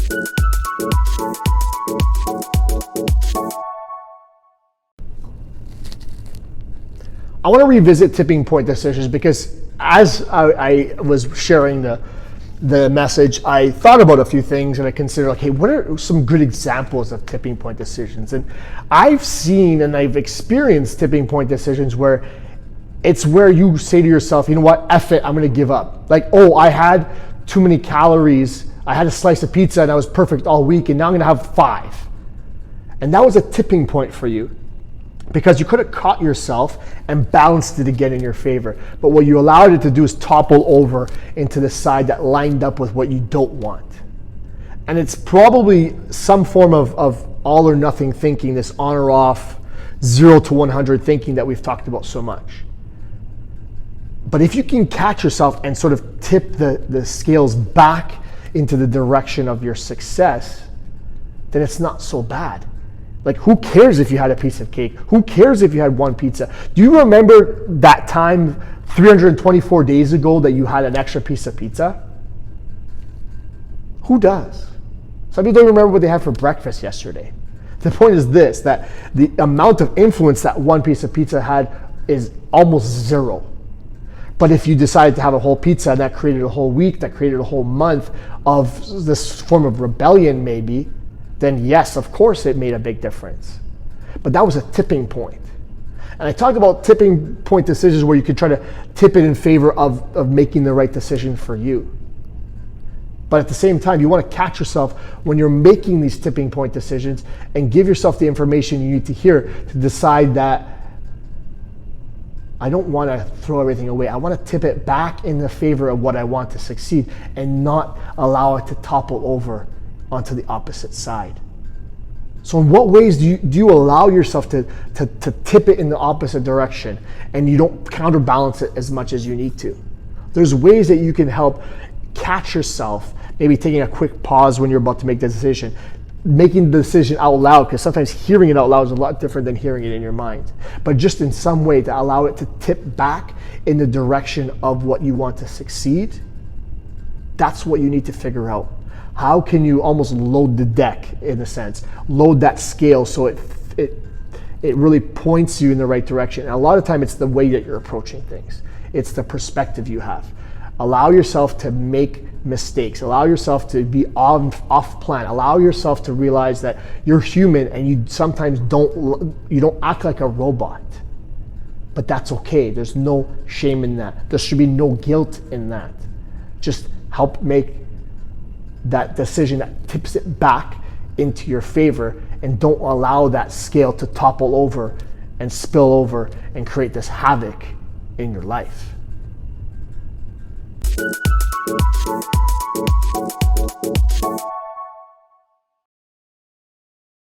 I want to revisit tipping point decisions because as I was sharing the message, I thought about a few things and I considered, like, hey, what are some good examples of tipping point decisions? And I've seen and I've experienced tipping point decisions where it's where you say to yourself, you know what, F it, I'm going to give up. Like, oh, I had too many calories. I had a slice of pizza and I was perfect all week and now I'm going to have 5. And that was a tipping point for you, because you could have caught yourself and balanced it again in your favor. But what you allowed it to do is topple over into the side that lined up with what you don't want. And it's probably some form of all or nothing thinking, this on or off, 0 to 100 thinking that we've talked about so much. But if you can catch yourself and sort of tip the scales back into the direction of your success, then it's not so bad. Like, who cares if you had a piece of cake? Who cares if you had one pizza? Do you remember that time 324 days ago that you had an extra piece of pizza? Who does? Some people don't remember what they had for breakfast yesterday. The point is this, that the amount of influence that one piece of pizza had is almost 0. But if you decided to have a whole pizza and that created a whole week, that created a whole month of this form of rebellion maybe, then yes, of course it made a big difference. But that was a tipping point. And I talked about tipping point decisions where you could try to tip it in favor of making the right decision for you. But at the same time, you want to catch yourself when you're making these tipping point decisions and give yourself the information you need to hear to decide that I don't want to throw everything away. I want to tip it back in the favor of what I want to succeed and not allow it to topple over onto the opposite side. So in what ways do you allow yourself to tip it in the opposite direction and you don't counterbalance it as much as you need to? There's ways that you can help catch yourself, maybe taking a quick pause when you're about to make the decision, making the decision out loud, because sometimes hearing it out loud is a lot different than hearing it in your mind. But just in some way to allow it to tip back in the direction of what you want to succeed, that's what you need to figure out. How can you almost load the deck, in a sense, load that scale so it really points you in the right direction? And a lot of time it's the way that you're approaching things. It's the perspective you have. Allow yourself to make mistakes. Allow yourself to be off plan. Allow yourself to realize that you're human and you sometimes don't act like a robot. But that's okay. There's no shame in that. There should be no guilt in that. Just help make that decision that tips it back into your favor, and don't allow that scale to topple over and spill over and create this havoc in your life.